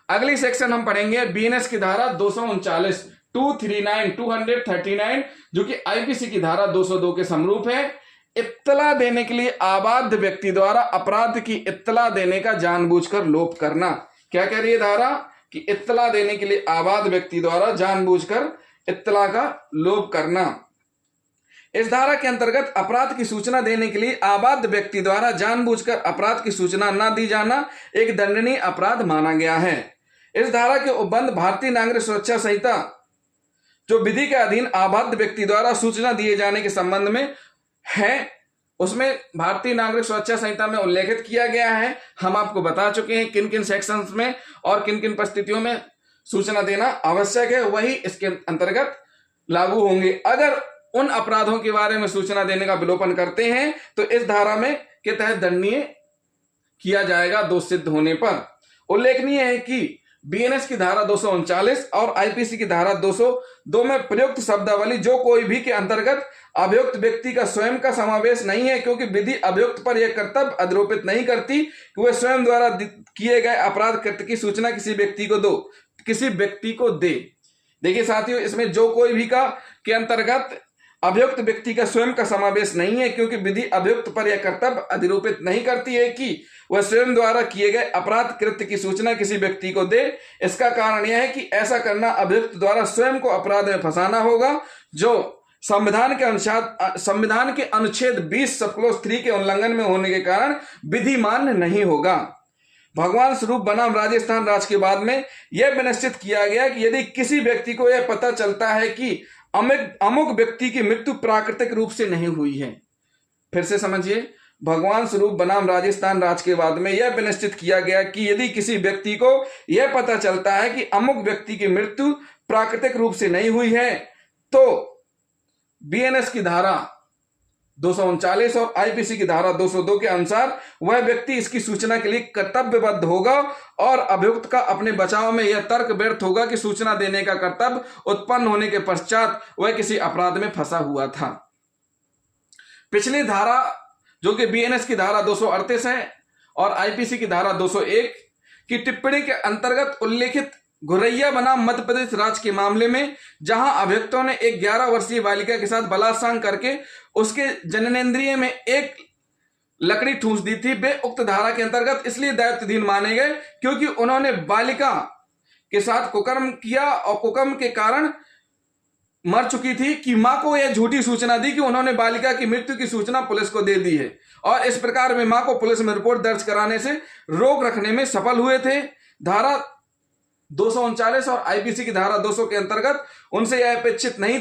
अगली सेक्शन हम पढ़ेंगे बीएनएस की धारा 239 239 जो कि आईपीसी की धारा 202 के समरूप है। इत्तला देने के लिए आबाद व्यक्ति द्वारा अपराध की इत्तला देने का जानबूझकर लोप करना। क्या कह रही है धारा कि इत्तला देने के लिए आबाद व्यक्ति द्वारा जानबूझकर इत्तला का लोप करना। इस धारा के अंतर्गत अपराध की सूचना देने के लिए आबाद व्यक्ति द्वारा जानबूझकर अपराध की सूचना न दी जाना एक दंडनीय अपराध माना गया है। इस धारा के उपबंध भारतीय नागरिक सुरक्षा संहिता जो विधि के अधीन आबाद व्यक्ति द्वारा सूचना दिए जाने के संबंध में है, उसमें भारतीय नागरिक सुरक्षा संहिता में उल्लेखित किया गया है। हम आपको बता चुके हैं किन किन सेक्शंस में और किन किन परिस्थितियों में सूचना देना आवश्यक है, वही इसके अंतर्गत लागू होंगे। अगर उन अपराधों के बारे में सूचना देने का विलोपन करते हैं तो इस धारा में के तहत दंडनीय किया जाएगा दोष सिद्ध होने पर। उल्लेखनीय है कि बीएनएस की धारा 239 और आईपीसी की धारा 202 में प्रयुक्त शब्दावली जो कोई भी के अंतर्गत अभियुक्त व्यक्ति का स्वयं का समावेश नहीं है, क्योंकि विधि अभियुक्त पर यह कर्तव्य अधिरोपित नहीं करती कि वह स्वयं द्वारा किए गए अपराध कृत्य की सूचना किसी व्यक्ति को दे। देखिए साथियों, इसमें जो कोई भी का के अंतर्गत अभियुक्त व्यक्ति का स्वयं का समावेश नहीं है, क्योंकि विधि अभियुक्त पर यह कर्तव्य अधिरोपित नहीं करती है कि वह स्वयं द्वारा किए गए अपराध कृत्य की सूचना किसी व्यक्ति को दे। इसका कारण यह है कि ऐसा करना अभियुक्त द्वारा स्वयं को अपराध में फंसाना होगा, जो संविधान के अनुच्छेद 20 सब क्लॉज 3 के उल्लंघन में होने के कारण विधि मान्य नहीं होगा। भगवान स्वरूप बनाम राजस्थान राज्य के बाद में यह विनिश्चित किया गया कि यदि किसी व्यक्ति को यह पता चलता है कि अमुक व्यक्ति की मृत्यु प्राकृतिक रूप से नहीं हुई है, फिर से समझिए, भगवान स्वरूप बनाम राजस्थान राज्य के बाद में यह विनिश्चित किया गया कि यदि किसी व्यक्ति को यह पता चलता है कि अमुक व्यक्ति की मृत्यु प्राकृतिक रूप से नहीं हुई है, तो बीएनएस की धारा 239 और आईपीसी की धारा 202 के अनुसार वह व्यक्ति इसकी सूचना के लिए कर्तव्यबद्ध होगा और अभियुक्त का अपने बचाव में यह तर्क व्यर्थ होगा कि सूचना देने का कर्तव्य उत्पन्न होने के पश्चात वह किसी अपराध में फंसा हुआ था। पिछली धारा जो कि बीएनएस की धारा 238 है और आईपीसी की धारा 201 की टिप्पणी के अंतर्गत उल्लेखित घुरैया बनाम मध्य प्रदेश राज्य के मामले में जहां अभियुक्तों ने एक 11 वर्षीय बालिका के साथ बलात्कार करके उसके जननेंद्रिय में एक लकड़ी ठूंस दी थी, वे उक्त धारा के अंतर्गत इसलिए दायित्वहीन माने गए क्योंकि उन्होंने बालिका के साथ कुकर्म किया और कुकर्म के कारण मर चुकी थी कि मां को यह झूठी सूचना दी कि उन्होंने बालिका की मृत्यु की सूचना पुलिस को दे दी है, और इस प्रकार वे मां को पुलिस में रिपोर्ट दर्ज कराने से रोक रखने में सफल हुए थे। धारा 239 और आईपीसी की धारा 200 के अंतर्गत उनसे यह अपेक्षित नहीं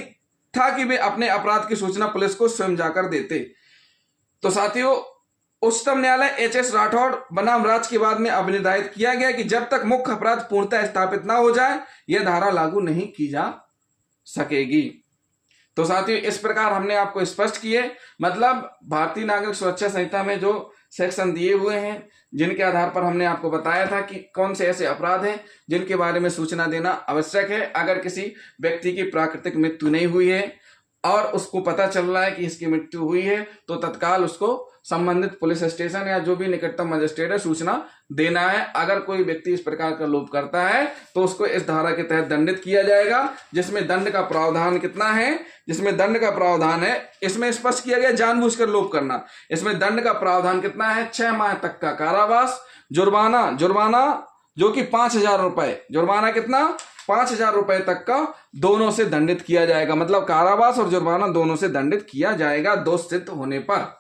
था कि वे अपने अपराध की सूचना पुलिस को स्वयं जाकर देते। तो साथियों, उच्चतम न्यायालय एचएस राठौड़ बनाम राज्य के बाद में अब निर्धारित किया गया कि जब तक मुख्य अपराध पूर्णतः स्थापित ना हो जाए यह धारा लागू नहीं की जा सकेगी। तो साथियों, इस प्रकार हमने आपको स्पष्ट किए, मतलब भारतीय नागरिक सुरक्षा संहिता में जो सेक्शन दिए हुए हैं जिनके आधार पर हमने आपको बताया था कि कौन से ऐसे अपराध हैं जिनके बारे में सूचना देना आवश्यक है। अगर किसी व्यक्ति की प्राकृतिक मृत्यु नहीं हुई है और उसको पता चल रहा है कि इसकी मृत्यु हुई है तो तत्काल उसको संबंधित पुलिस स्टेशन या जो भी निकटतम मजिस्ट्रेट है सूचना देना है। अगर कोई व्यक्ति इस प्रकार का लोप करता है तो उसको इस धारा के तहत दंडित किया जाएगा, जिसमें दंड का प्रावधान कितना है, जिसमें दंड का प्रावधान है, इसमें स्पष्ट किया गया जानबूझकर लोप करना, इसमें दंड का प्रावधान कितना है, 6 माह तक का कारावास, जुर्माना जो कि 5,000 रुपए, जुर्माना कितना, 5,000 रुपए तक का दोनों से दंडित किया जाएगा। मतलब कारावास और जुर्माना दोनों से दंडित किया जाएगा दोष सिद्ध होने पर।